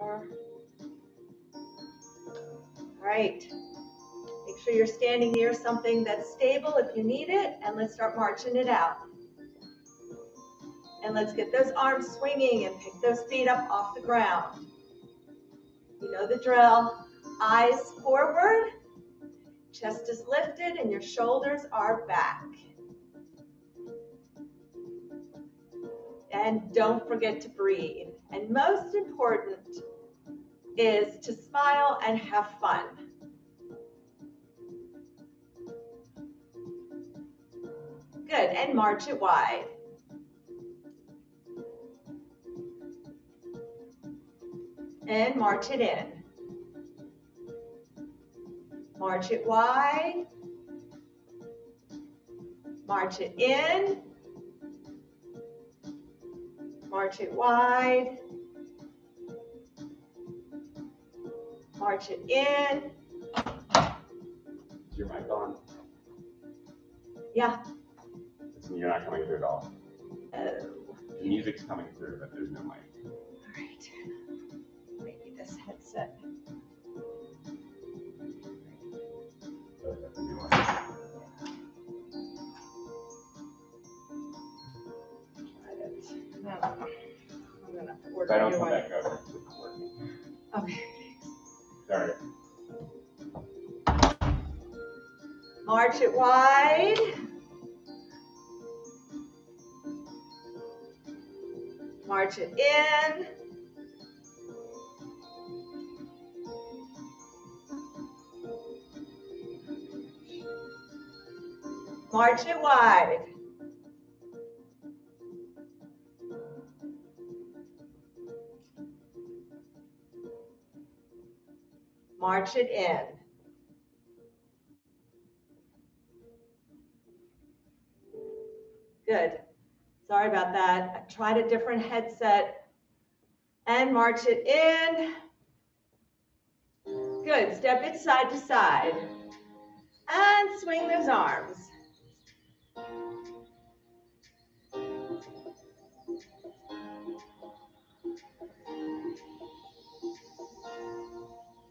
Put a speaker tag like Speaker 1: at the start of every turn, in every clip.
Speaker 1: All right. Make sure you're standing near something that's stable if you need it, and let's start marching it out. And let's get those arms swinging and pick those feet up off the ground. You know the drill. Eyes forward, chest is lifted, and your shoulders are back. And don't forget to breathe. And most important is to smile and have fun. Good, and march it wide. And march it in. March it wide. March it in. March it wide. March it in.
Speaker 2: Is your mic on?
Speaker 1: Yeah.
Speaker 2: You're not coming through at all.
Speaker 1: Oh.
Speaker 2: The music's coming through, but there's no mic.
Speaker 1: All right. Maybe this headset. No. I'm gonna order.
Speaker 2: If I don't come back over, it's not working.
Speaker 1: Okay.
Speaker 2: Sorry.
Speaker 1: March it wide. March it in. March it wide. March it in. Good. Sorry about that. I tried a different headset. And march it in. Good. Step it side to side. And swing those arms.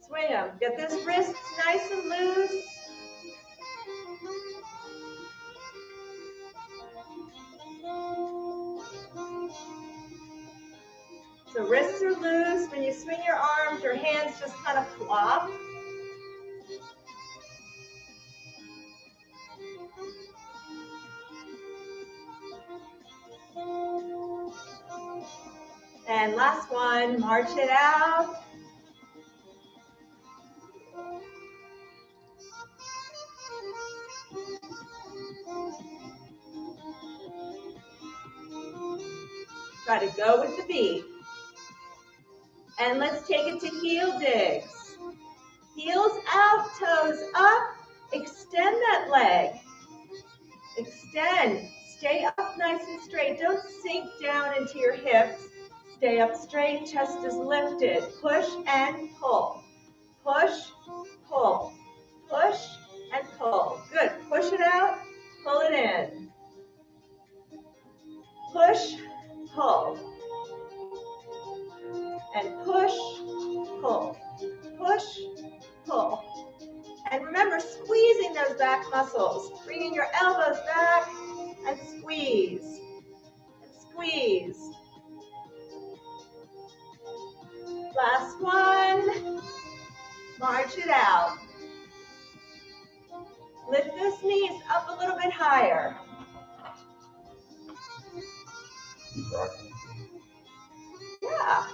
Speaker 1: Swing them. Get those wrists nice and loose. So wrists are loose. When you swing your arms, your hands just kind of flop. And last one, march it out. Try to go with the beat. And let's take it to heel digs. Heels out, toes up. Extend that leg. Extend. Stay up nice and straight. Don't sink down into your hips. Stay up straight. Chest is lifted. Push and pull. Push, pull. Push and pull. Good. Push it out. Pull it in. Push, pull. And push, pull. Push, pull. And remember, squeezing those back muscles. Bringing your elbows back and squeeze. And squeeze. Last one. March it out. Lift those knees up a little bit higher. Yeah.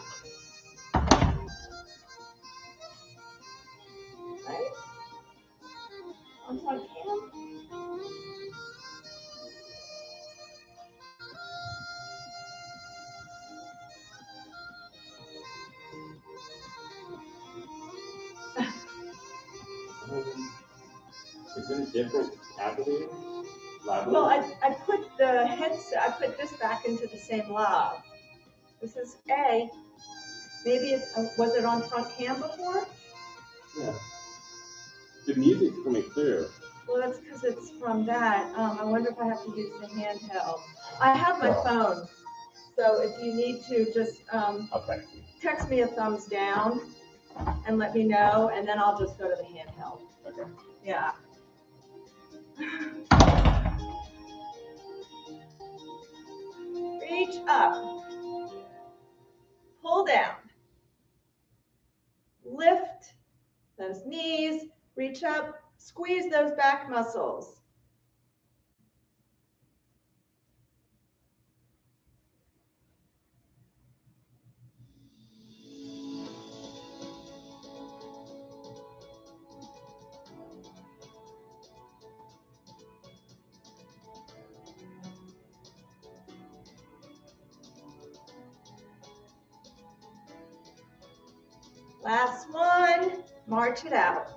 Speaker 1: Right? On front cam.
Speaker 2: Is it a different cavity?
Speaker 1: Well, I put the headset, I put this back into the same lob. This is A. Maybe it's, was it on front cam before?
Speaker 2: Yeah. The music's coming through.
Speaker 1: Well, that's because it's from that. I wonder if I have to use the handheld. I have my phone, So if you need to just
Speaker 2: I'll text you.
Speaker 1: text me a thumbs down and let me know, and then I'll just go to the handheld.
Speaker 2: Okay.
Speaker 1: Yeah. Reach up. Pull down. Lift those knees. Reach up. Squeeze those back muscles. Last one, march it out.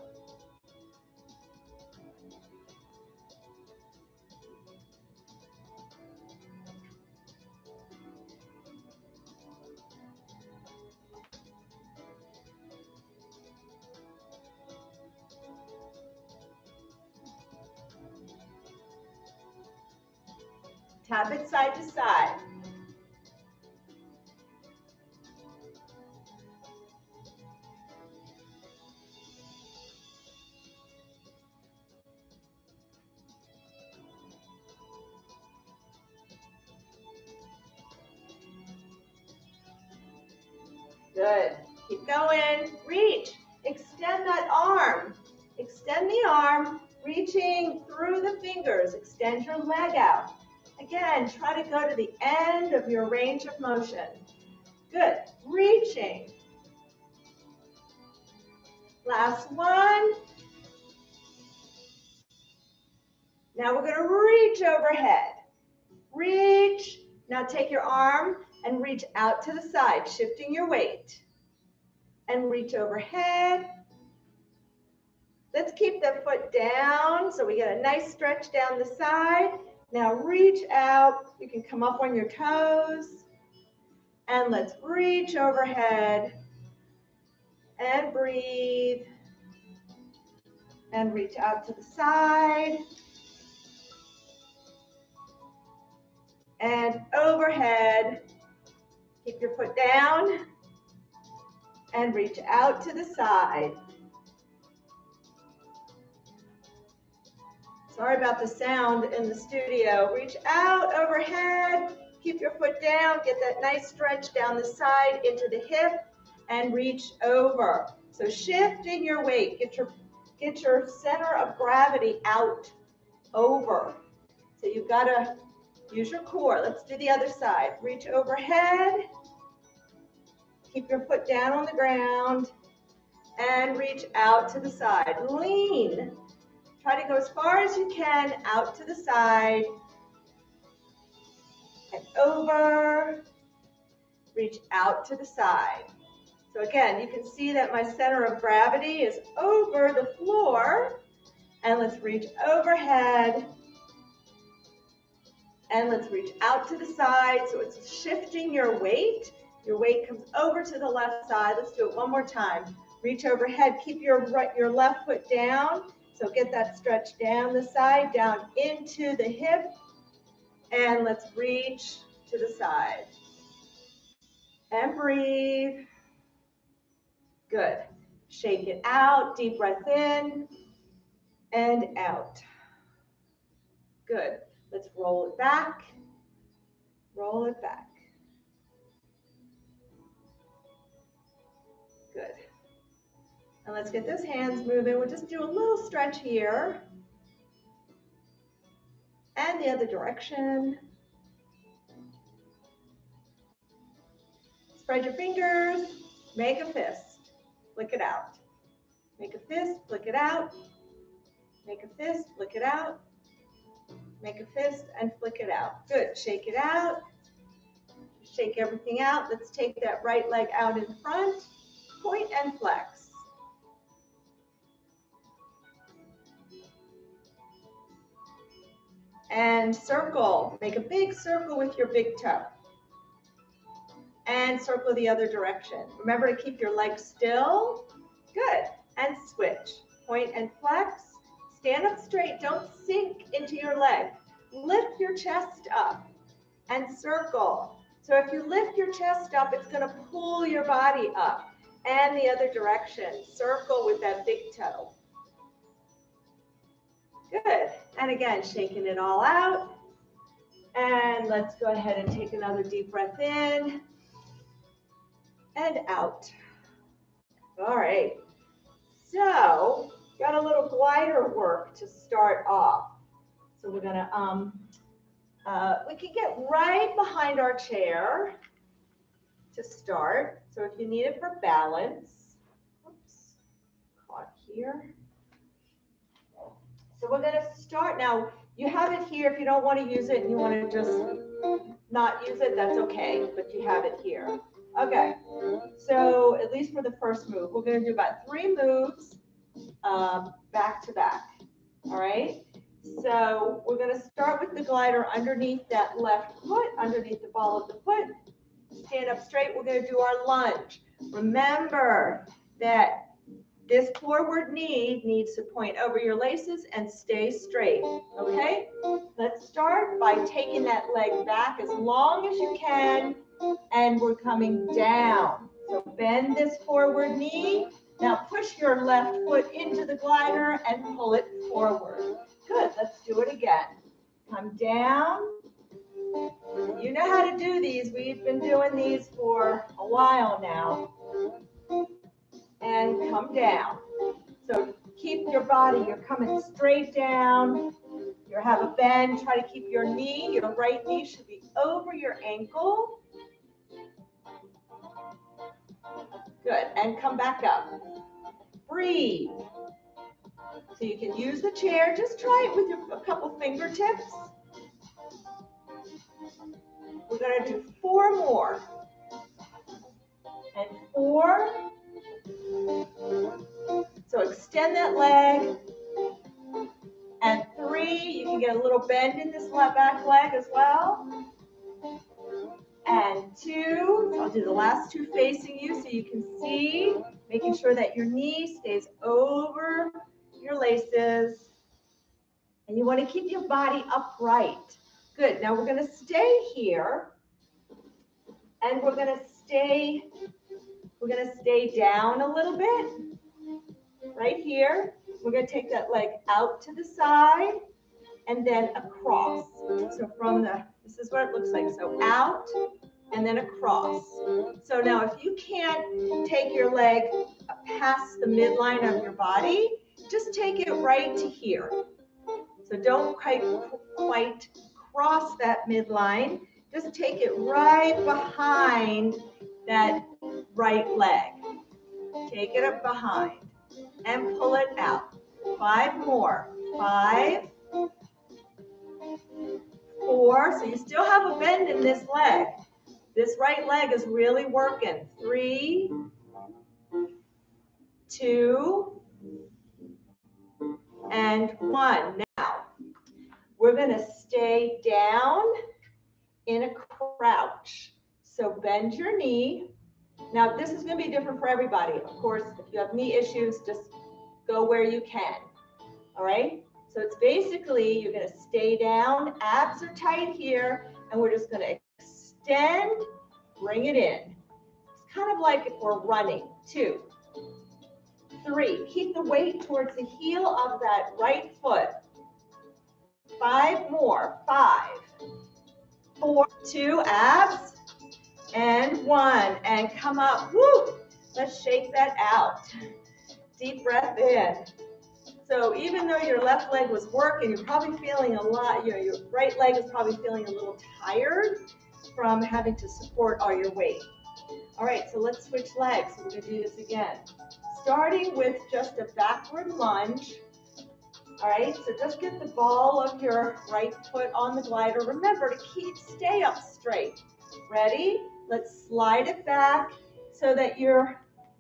Speaker 1: Tap it side to side. Good. Keep going. Reach. Extend that arm. Extend the arm, reaching through the fingers. Extend your leg out. Again, try to go to the end of your range of motion. Good. Reaching. Last one. Now we're going to reach overhead. Reach. Now take your arm and reach out to the side, shifting your weight. And reach overhead. Let's keep the foot down so we get a nice stretch down the side. Now reach out. You can come up on your toes. And let's reach overhead. And breathe. And reach out to the side. And overhead. Keep your foot down. And reach out to the side. Sorry about the sound in the studio. Reach out overhead. Keep your foot down. Get that nice stretch down the side into the hip and reach over. So shifting your weight. Get your center of gravity out, over. So you've got to use your core. Let's do the other side. Reach overhead. Keep your foot down on the ground and reach out to the side. Lean. Try to go as far as you can out to the side and over. Reach out to the side. So again, you can see that my center of gravity is over the floor. And let's reach overhead. And let's reach out to the side. So it's shifting your weight. Your weight comes over to the left side. Let's do it one more time. Reach overhead. Keep your left foot down. So get that stretch down the side, down into the hip. And let's reach to the side. And breathe. Good. Shake it out. Deep breath in and out. Good. Let's roll it back. Roll it back. Good. And let's get those hands moving. We'll just do a little stretch here. And the other direction. Spread your fingers. Make a fist. Flick it out. Make a fist. Flick it out. Make a fist. Flick it out. Make a fist and flick it out. Good. Shake it out. Shake everything out. Let's take that right leg out in front. Point and flex. And circle. Make a big circle with your big toe. And circle the other direction. Remember to keep your legs still. Good. And switch. Point and flex. Stand up straight. Don't sink into your leg. Lift your chest up and circle. So if you lift your chest up, it's going to pull your body up. And the other direction. Circle with that big toe. Good. And again, shaking it all out. And let's go ahead and take another deep breath in and out. All right. So, got a little glider work to start off. So we're gonna, we can get right behind our chair to start. So if you need it for balance, oops, caught here. So we're gonna start now. You have it here. If you don't want to use it and you want to just not use it, that's okay, but you have it here. Okay, so at least for the first move, we're going to do about 3 moves back to back. All right, so we're going to start with the glider underneath that left foot, underneath the ball of the foot. Stand up straight. We're going to do our lunge. Remember that this forward knee needs to point over your laces and stay straight, okay? Let's start by taking that leg back as long as you can, and we're coming down. So bend this forward knee. Now push your left foot into the glider and pull it forward. Good, let's do it again. Come down. You know how to do these. We've been doing these for a while now. And come down. So keep your body, you're coming straight down. You have a bend, try to keep your knee, your right knee should be over your ankle. Good, and come back up. Breathe. So you can use the chair, just try it with a couple fingertips. We're gonna do 4 more. And 4. So extend that leg. And 3, you can get a little bend in this back leg as well. And 2, so I'll do the last 2 facing you so you can see, making sure that your knee stays over your laces. And you want to keep your body upright. Good, now we're going to stay here. And we're going to stay down a little bit, right here. We're going to take that leg out to the side and then across. So this is what it looks like. So out and then across. So now if you can't take your leg past the midline of your body, just take it right to here. So don't quite cross that midline. Just take it right behind that right leg. Take it up behind and pull it out. 5 more. 5, 4. So you still have a bend in this leg. This right leg is really working. 3, 2, and 1. Now, we're going to stay down in a crouch. So bend your knee. Now, this is going to be different for everybody. Of course, if you have knee issues, just go where you can. All right? So it's basically, you're going to stay down. Abs are tight here, and we're just going to extend, bring it in. It's kind of like if we're running. 2, 3. Keep the weight towards the heel of that right foot. 5 more. 5, 4, 2, abs, and 1. And come up. Woo! Let's shake that out. Deep breath in. So even though your left leg was working, you're probably feeling a lot, your right leg is probably feeling a little tired from having to support all your weight. All right, so let's switch legs. We're going to do this again. Starting with just a backward lunge. All right, so just get the ball of your right foot on the glider. Remember to stay up straight. Ready? Let's slide it back so that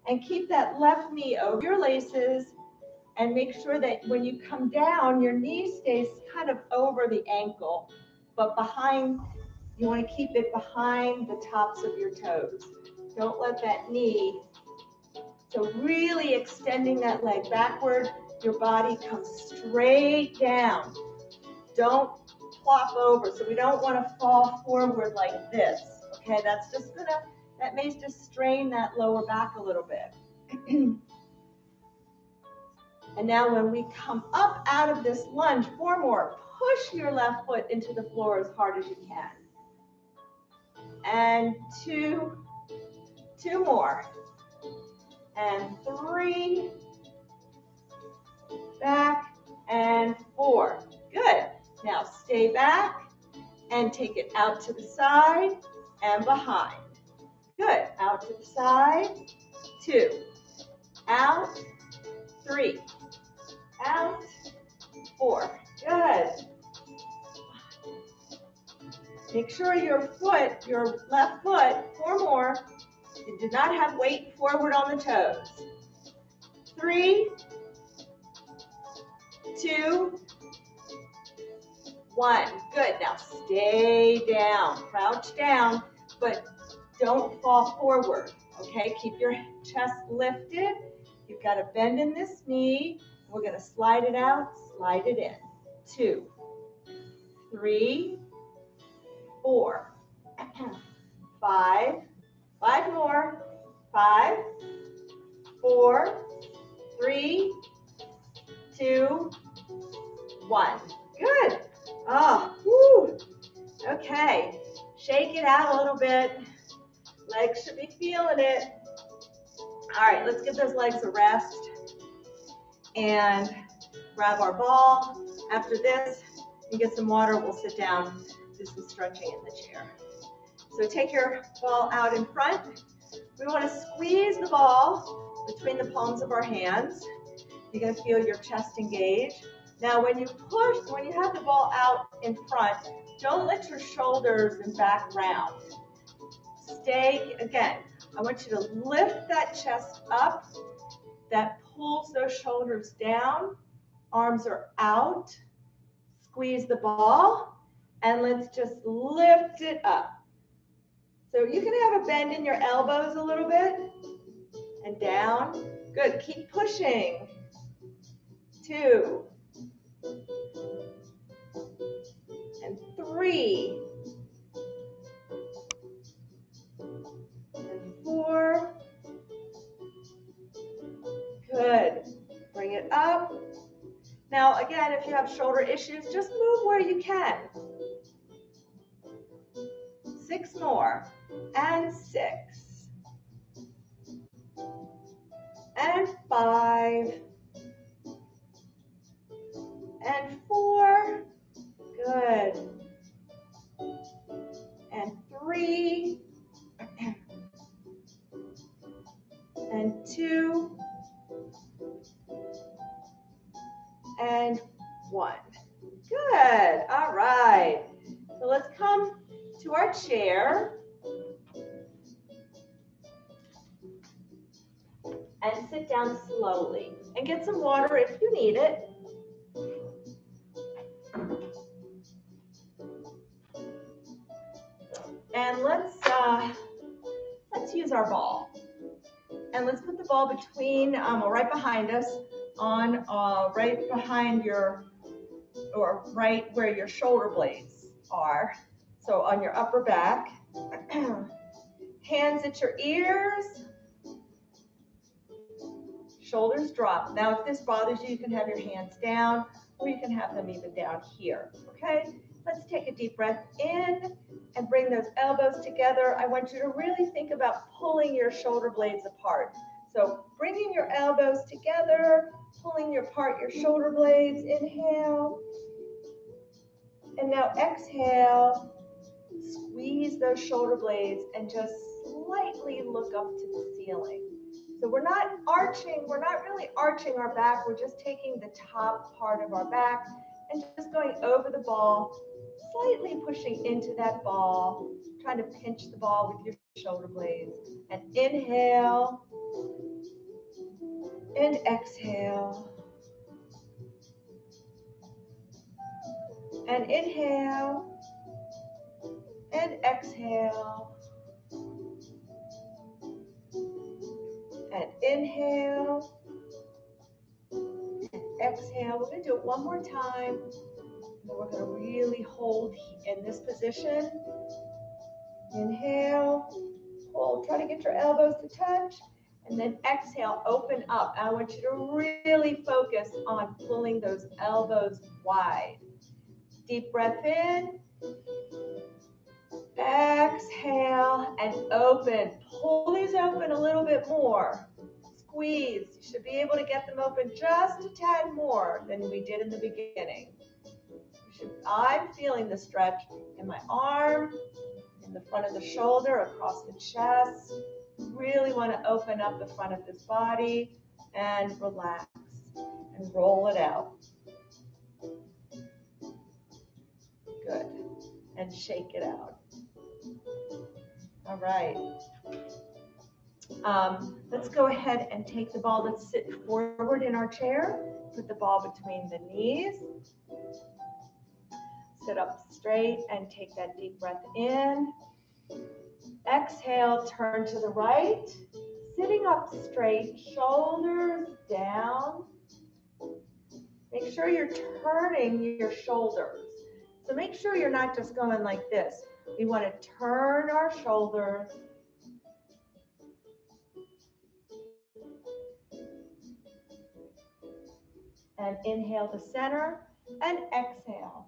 Speaker 1: and keep that left knee over your laces, and make sure that when you come down, your knee stays kind of over the ankle, but you want to keep it behind the tops of your toes. Don't let that knee, so really extending that leg backward, your body comes straight down. Don't flop over, so we don't want to fall forward like this, Okay, that may just strain that lower back a little bit. And now when we come up out of this lunge, 4 more. Push your left foot into the floor as hard as you can. And 2 more. And 3, back, and 4. Good. Now stay back and take it out to the side and behind. Good. Out to the side. 2. Out. 3. Out. 4. Good. Make sure your left foot, 4 more. You do not have weight forward on the toes. 3, 2, 1. Good. Now stay down. Crouch down, but don't fall forward. Okay? Keep your chest lifted. You've got to bend in this knee. We're going to slide it out, slide it in. 2, 3, 4, 5. 5 more. 5, 4, 3, 2, 1. Good. Oh, woo. Okay. Shake it out a little bit. Legs should be feeling it. All right, let's give those legs a rest and grab our ball. After this, and get some water. We'll sit down, do some stretching in the chair. So take your ball out in front. We want to squeeze the ball between the palms of our hands. You're going to feel your chest engage. Now, when you have the ball out in front, don't let your shoulders and back round. Stay, again, I want you to lift that chest up. That pulls those shoulders down. Arms are out. Squeeze the ball, and let's just lift it up. So you can have a bend in your elbows a little bit, and down. Good, keep pushing. 2, and 3, and 4. Good. Bring it up. Now, again, if you have shoulder issues, just move where you can. 6 more. And 6. And 5. And 4. Good. And 3. And 2. And 1. Good. All right. So let's come to our chair and sit down slowly and get some water if you need it. And let's use our ball. And let's put the ball between, right behind us, on right behind your, or right where your shoulder blades are. So on your upper back. Hands at your ears. Shoulders drop. Now, if this bothers you, you can have your hands down, or you can have them even down here. Okay? Let's take a deep breath in and bring those elbows together. I want you to really think about pulling your shoulder blades apart. So bringing your elbows together, pulling apart your shoulder blades. Inhale. And now exhale. Squeeze those shoulder blades and just slightly look up to the ceiling. So we're not really arching our back. We're just taking the top part of our back and just going over the ball, slightly pushing into that ball, trying to pinch the ball with your shoulder blades. And inhale and exhale. And inhale and exhale. And inhale and exhale. We're going to do it one more time. And then we're going to really hold in this position. Inhale, pull, try to get your elbows to touch, and then exhale, open up. I want you to really focus on pulling those elbows wide. Deep breath in, exhale, and open. Pull these open a little bit more. Squeeze. You should be able to get them open just a tad more than we did in the beginning. I'm feeling the stretch in my arm, in the front of the shoulder, across the chest. Really want to open up the front of this body and relax and roll it out. Good. And shake it out. All right. Let's go ahead and take the ball. Let's sit forward in our chair. Put the ball between the knees. Sit up straight and take that deep breath in. Exhale, turn to the right. Sitting up straight, shoulders down. Make sure you're turning your shoulders. So make sure you're not just going like this. We want to turn our shoulders. And inhale to center and exhale.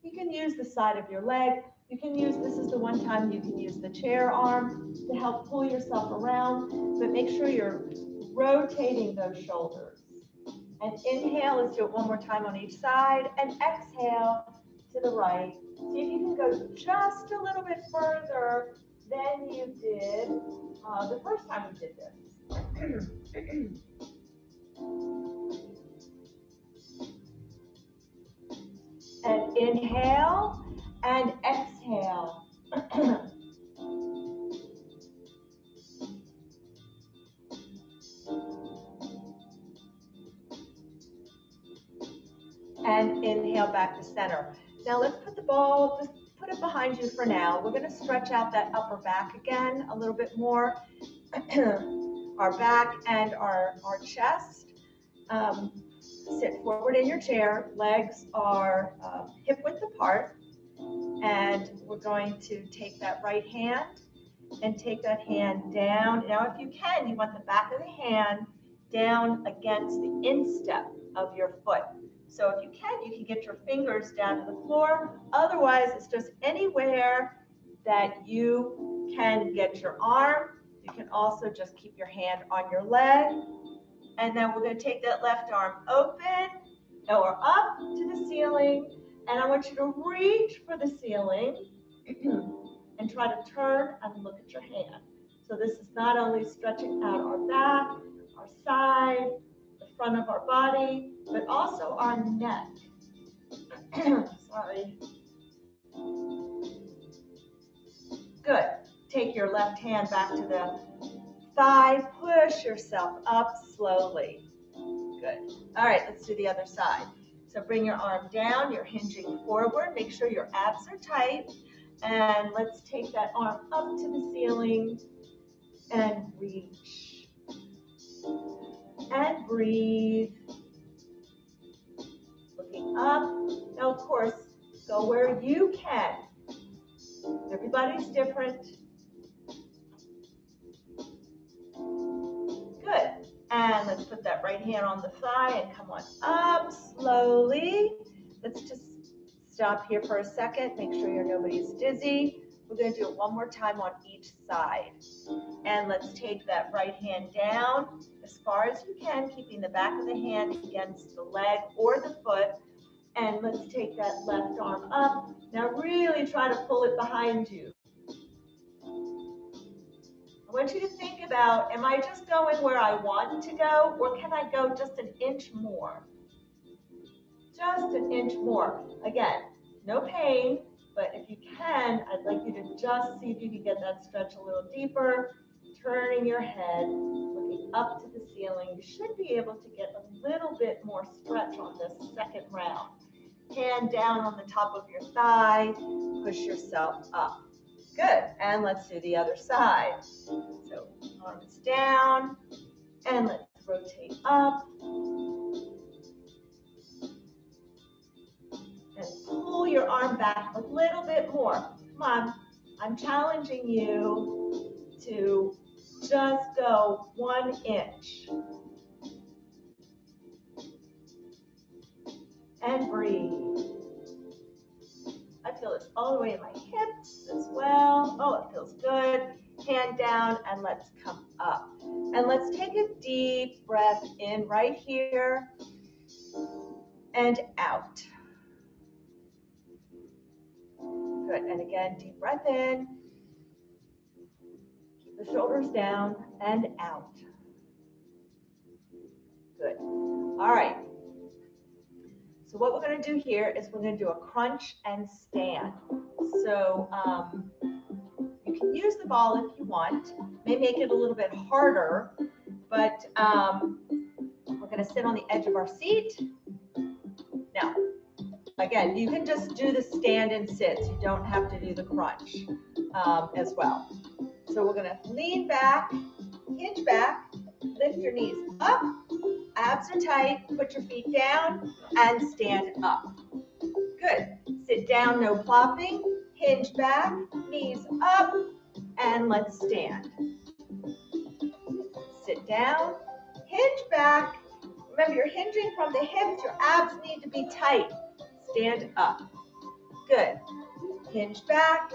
Speaker 1: You can use the side of your leg. You can use, this is the one time you can use the chair arm to help pull yourself around, but make sure you're rotating those shoulders. And inhale, let's do it one more time on each side, and exhale to the right. See if you can go just a little bit further than you did the first time we did this. And inhale and exhale. And inhale back to center. Now let's put the ball, just put it behind you for now. We're going to stretch out that upper back again a little bit more. Our back and our chest. Sit forward in your chair. Legs are hip width apart. And we're going to take that right hand and take that hand down. Now if you can, you want the back of the hand down against the instep of your foot. So if you can get your fingers down to the floor. Otherwise, it's just anywhere that you can get your arm. You can also just keep your hand on your leg. And then we're going to take that left arm open or up to the ceiling. And I want you to reach for the ceiling and try to turn and look at your hand. So this is not only stretching out our back, our side, the front of our body, but also our neck. Sorry. Good. Take your left hand back to the thigh. Push yourself up slowly. Good. All right, let's do the other side. So bring your arm down. You're hinging forward. Make sure your abs are tight. And let's take that arm up to the ceiling and reach. And breathe. Looking up. Now, of course, go where you can. Everybody's different. Good. And let's put that right hand on the thigh and come on up slowly. Let's just stop here for a second. Make sure nobody's dizzy. We're going to do it one more time on each side. And let's take that right hand down as far as you can, keeping the back of the hand against the leg or the foot. And let's take that left arm up. Now really try to pull it behind you. I want you to think about, am I just going where I want to go, or can I go just an inch more? Just an inch more. Again, no pain, but if you can, I'd like you to just see if you can get that stretch a little deeper, turning your head, looking up to the ceiling. You should be able to get a little bit more stretch on this second round. Hand down on the top of your thigh, push yourself up. Good, and let's do the other side. So arms down, and let's rotate up. And pull your arm back a little bit more. Come on, I'm challenging you to just go 1 inch. And breathe. I feel this all the way in my hips as well. Oh, it feels good. Hand down and let's come up. And let's take a deep breath in right here and out. Good, and again, deep breath in. Keep the shoulders down and out. Good, all right. So what we're gonna do here is we're gonna do a crunch and stand. So you can use the ball if you want. May make it a little bit harder, but we're gonna sit on the edge of our seat. Now, again, you can just do the stand and sit. You don't have to do the crunch as well. So we're gonna lean back, hinge back, lift your knees up, abs are tight, put your feet down, and stand up. Good. Sit down, no plopping, hinge back, knees up, and let's stand. Sit down, hinge back. Remember, you're hinging from the hips, your abs need to be tight. Stand up. Good. Hinge back,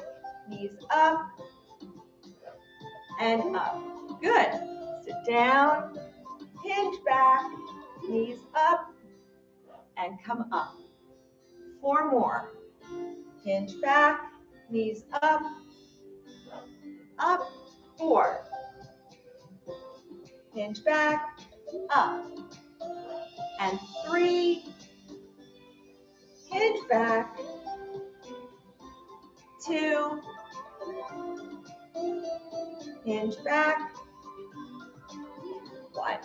Speaker 1: knees up, and up. Good. Sit down, hinge back, knees up, and come up. 4 more. Hinge back, knees up, up. 4. Hinge back, up. And 3. Hinge back. 2. Hinge back. 1.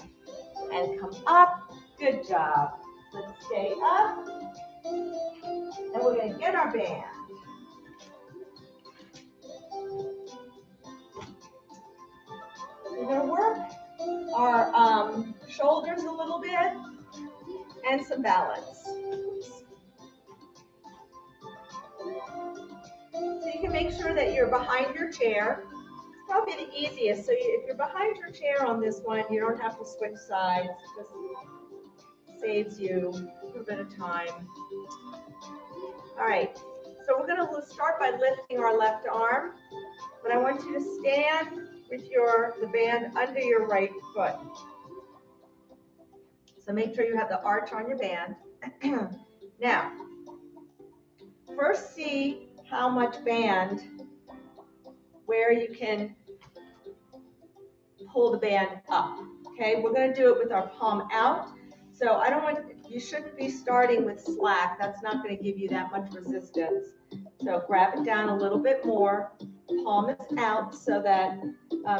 Speaker 1: And come up. Good job. Let's stay up. And we're going to get our band. We're going to work our shoulders a little bit and some balance. So you can make sure that you're behind your chair. It's probably the easiest. So if you're behind your chair on this one, you don't have to switch sides. Just saves you a little bit of time. All right, so we're going to start by lifting our left arm, but I want you to stand with the band under your right foot. So make sure you have the arch on your band. Now, first see how much band, where you can pull the band up. Okay, we're going to do it with our palm out. So you shouldn't be starting with slack. That's not going to give you that much resistance. So grab it down a little bit more. Palm is out so that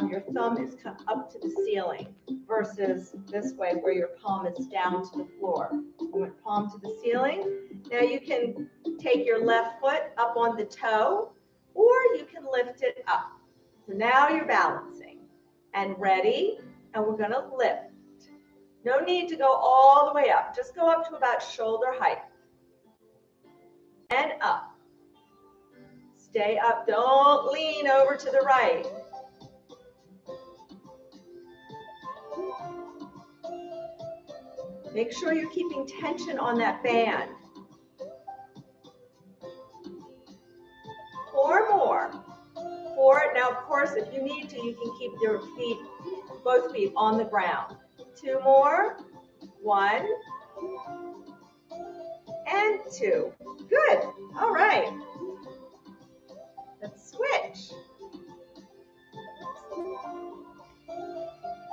Speaker 1: your thumb is up to the ceiling versus this way where your palm is down to the floor. You want palm to the ceiling. Now you can take your left foot up on the toe or you can lift it up. So now you're balancing and ready, and we're going to lift. No need to go all the way up. Just go up to about shoulder height. And up. Stay up. Don't lean over to the right. Make sure you're keeping tension on that band. 4 more. 4. Now, of course, if you need to, you can keep your feet, both feet on the ground. 2 more. 1 and 2. Good. All right. Let's switch. I'm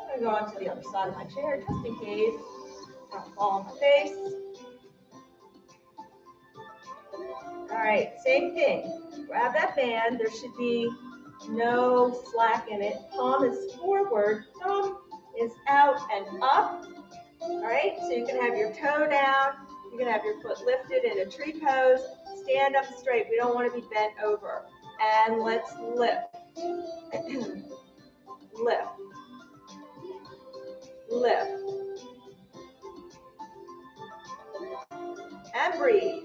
Speaker 1: going to go on to the other side of my chair just in case I don't fall on my face. All right, same thing. Grab that band. There should be no slack in it. Palm is forward, thumb is out and up. All right, so you can have your toe down. You can have your foot lifted in a tree pose. Stand up straight. We don't want to be bent over. And let's lift. Lift. Lift. And breathe.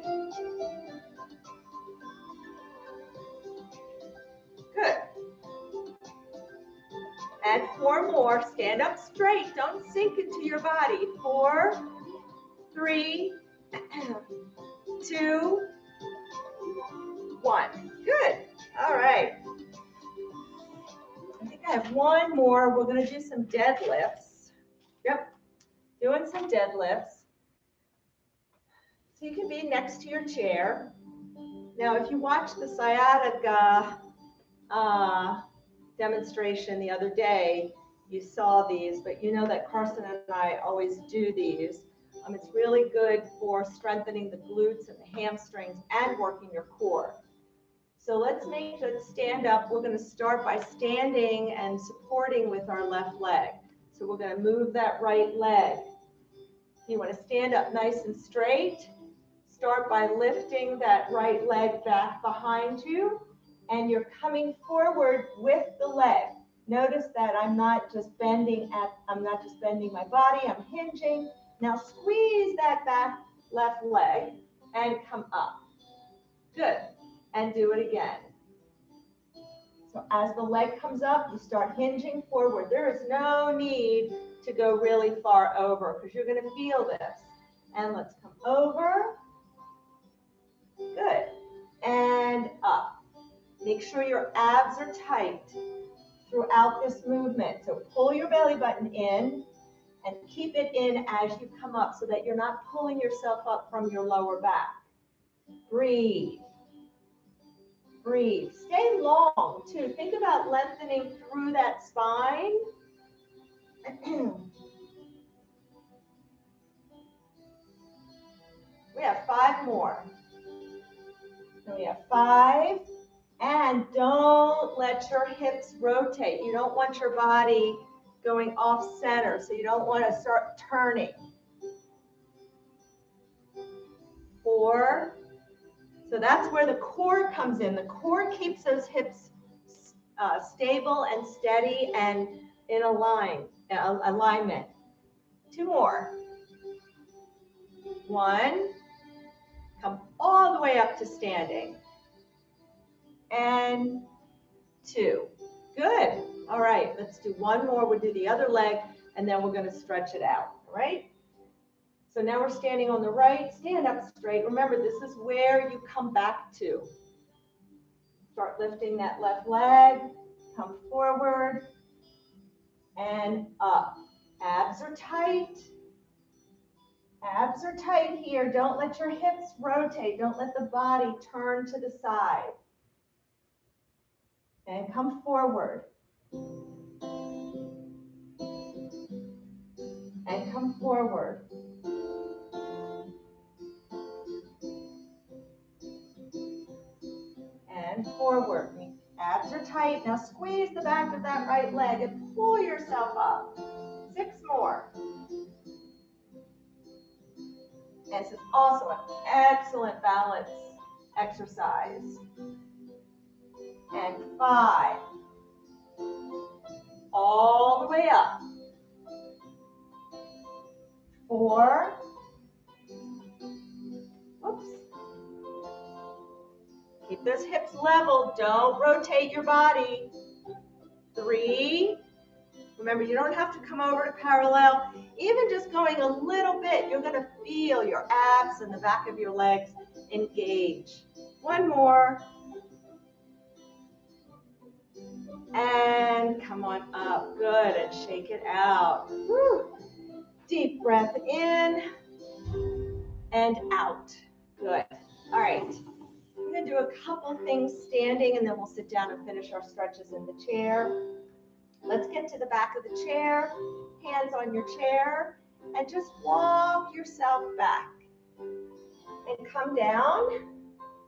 Speaker 1: more. Stand up straight. Don't sink into your body. 4, 3, 2, 1. Good. All right. I think I have one more. We're going to do some deadlifts. Yep. Doing some deadlifts. So you can be next to your chair. Now, if you watch the sciatica demonstration the other day, you saw these, but you know that Carson and I always do these. It's really good for strengthening the glutes and the hamstrings and working your core. So let's make good stand up. We're going to start by standing and supporting with our left leg. So we're going to move that right leg. You want to stand up nice and straight. Start by lifting that right leg back behind you, and you're coming forward with the leg. Notice that I'm not just bending my body, I'm hinging. Now squeeze that back left leg and come up. Good. And do it again. So as the leg comes up, you start hinging forward. There is no need to go really far over because you're going to feel this. And let's come over. Good. And up. Make sure your abs are tight throughout this movement. So pull your belly button in and keep it in as you come up so that you're not pulling yourself up from your lower back. Breathe. Breathe. Stay long, too. Think about lengthening through that spine. We have 5 more. So we have 5. And don't let your hips rotate. You don't want your body going off center, so you don't want to start turning. 4. So that's where the core comes in. The core keeps those hips stable and steady and in alignment. 2 more. 1. Come all the way up to standing. And 2. Good. All right, let's do one more. We'll do the other leg, and then we're going to stretch it out. All right? So now we're standing on the right. Stand up straight. Remember, this is where you come back to. Start lifting that left leg. Come forward and up. Abs are tight. Abs are tight here. Don't let your hips rotate. Don't let the body turn to the side. And come forward. And come forward. And forward. Abs are tight. Now squeeze the back of that right leg and pull yourself up. 6 more. And this is also an excellent balance exercise. And 5. All the way up. 4. Whoops. Keep those hips level. Don't rotate your body. 3. Remember, you don't have to come over to parallel. Even just going a little bit, you're going to feel your abs and the back of your legs engage. 1 more. And come on up. Good. And shake it out. Woo. Deep breath in and out. Good. All right. We're going to do a couple things standing, and then we'll sit down and finish our stretches in the chair. Let's get to the back of the chair, hands on your chair, and just walk yourself back. And come down.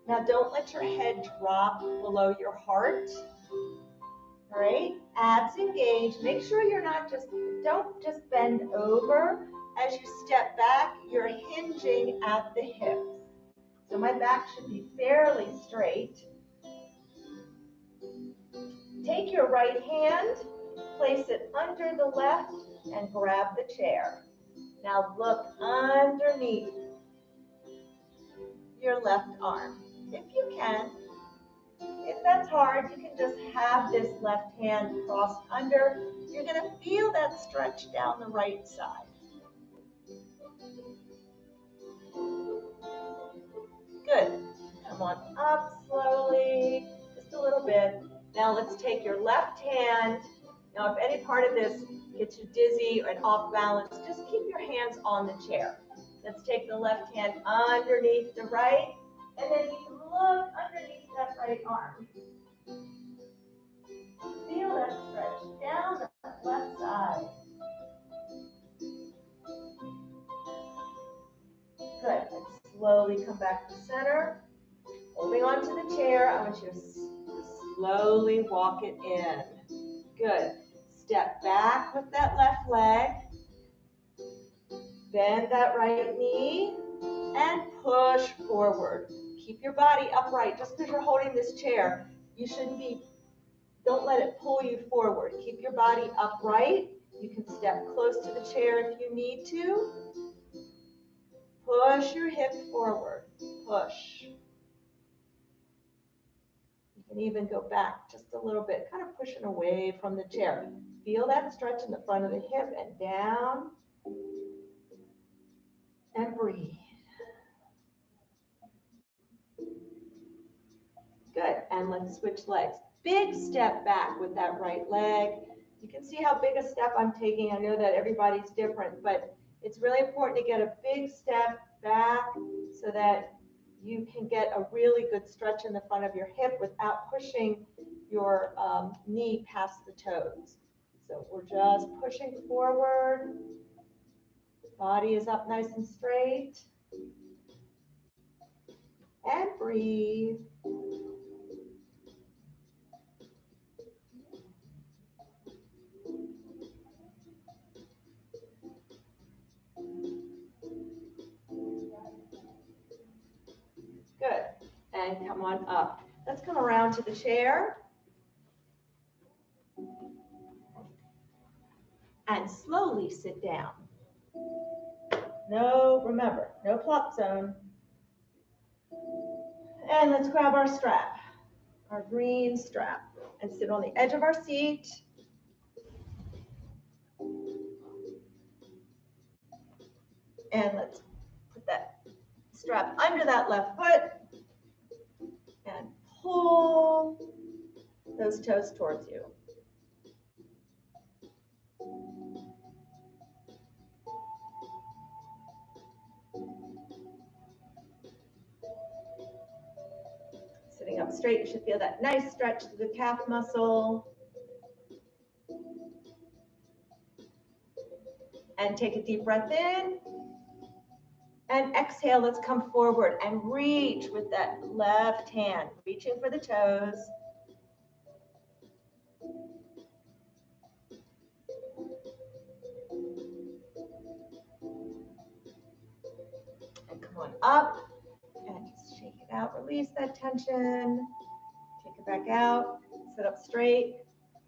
Speaker 1: Now don't let your head drop below your heart. All right, abs engaged. Make sure don't just bend over. As you step back, you're hinging at the hips. So my back should be fairly straight. Take your right hand, place it under the left, and grab the chair. Now look underneath your left arm, if you can. If that's hard, you can just have this left hand crossed under You're going to feel that stretch down the right side. Good. Come on up slowly, just a little bit. Now let's take your left hand. Now if any part of this gets you dizzy and off balance, just keep your hands on the chair. Let's take the left hand underneath the right, and then you can look underneath that right arm. Feel that stretch down the left side. Good. And slowly come back to center. Holding on to the chair, I want you to slowly walk it in. Good. Step back with that left leg. Bend that right knee and push forward. Keep your body upright. Just because you're holding this chair, you shouldn't be, don't let it pull you forward. Keep your body upright. You can step close to the chair if you need to. Push your hip forward. Push. You can even go back just a little bit, kind of pushing away from the chair. Feel that stretch in the front of the hip and down. And breathe. Good. And let's switch legs. Big step back with that right leg. You can see how big a step I'm taking. I know that everybody's different, but it's really important to get a big step back so that you can get a really good stretch in the front of your hip without pushing your knee past the toes. So we're just pushing forward. Body is up nice and straight. And breathe. Good. And come on up. Let's come around to the chair. And slowly sit down. Remember, no plop zone. And let's grab our strap, our green strap, and sit on the edge of our seat. And let's put that strap under that left foot and pull those toes towards you. Sitting up straight, you should feel that nice stretch to the calf muscle. And take a deep breath in. And exhale, let's come forward and reach with that left hand, reaching for the toes. And come on up and just shake it out, release that tension. Take it back out, sit up straight,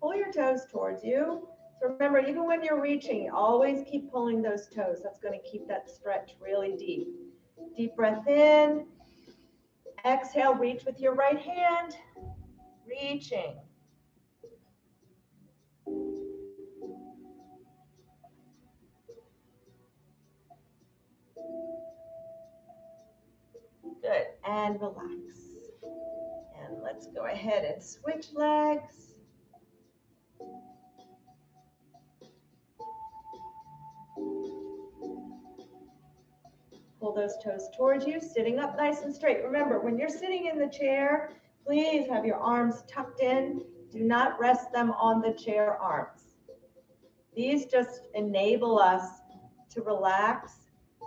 Speaker 1: pull your toes towards you. So remember, even when you're reaching, always keep pulling those toes. That's going to keep that stretch really deep. Deep breath in. Exhale, reach with your right hand. Reaching. Good. And relax. And let's go ahead and switch legs. Pull those toes towards you, sitting up nice and straight. Remember, when you're sitting in the chair, please have your arms tucked in. Do not rest them on the chair arms. These just enable us to relax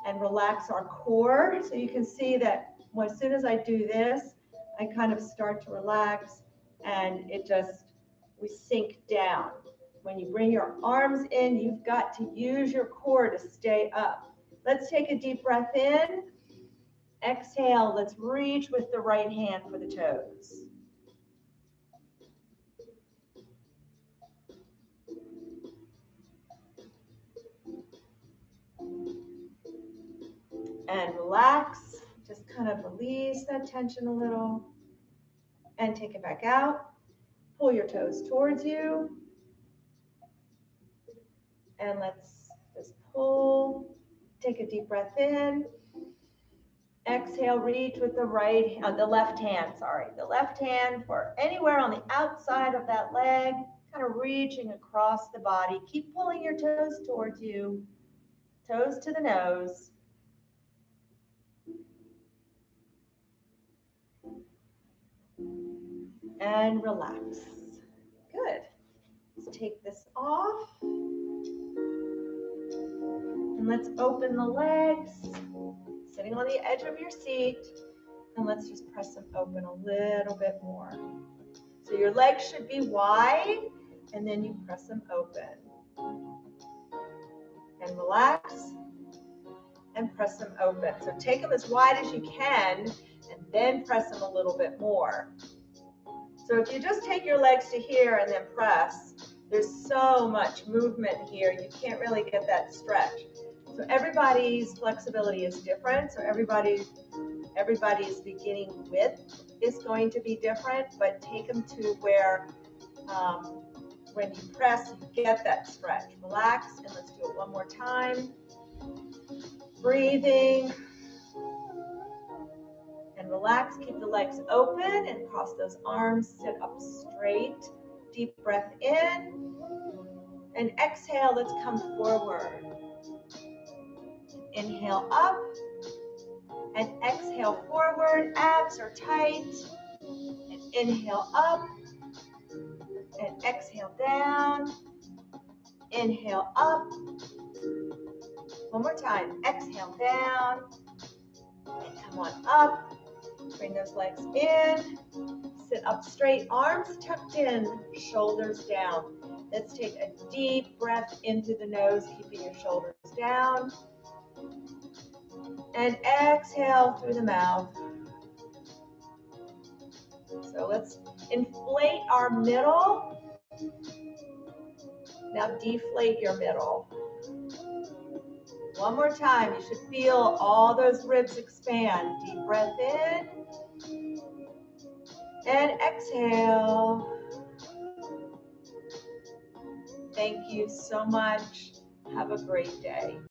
Speaker 1: and relax our core. So you can see that as soon as I do this, I kind of start to relax and we sink down. When you bring your arms in, you've got to use your core to stay up. Let's take a deep breath in. Exhale, let's reach with the right hand for the toes. And relax, just kind of release that tension a little and take it back out. Pull your toes towards you. And let's just pull. Take a deep breath in. Exhale, reach with the the left hand, the left hand for anywhere on the outside of that leg, kind of reaching across the body. Keep pulling your toes towards you, toes to the nose. And relax. Good. Let's take this off. And let's open the legs, sitting on the edge of your seat. And let's just press them open a little bit more. So your legs should be wide, and then you press them open. And relax, and press them open. So take them as wide as you can, and then press them a little bit more. So if you just take your legs to here and then press, there's so much movement here, you can't really get that stretch. So everybody's flexibility is different, so everybody's beginning width is going to be different, but take them to where when you press, you get that stretch. Relax, and let's do it one more time. Breathing. And relax, keep the legs open and cross those arms, sit up straight. Deep breath in. And exhale, let's come forward. Inhale up. And exhale forward, abs are tight. And inhale up. And exhale down. Inhale up. One more time. Exhale down. And come on up. Bring those legs in. Sit up straight, arms tucked in, shoulders down. Let's take a deep breath into the nose, keeping your shoulders down. And exhale through the mouth. So let's inflate our middle. Now deflate your middle. One more time. You should feel all those ribs expand. Deep breath in. And exhale. Thank you so much. Have a great day.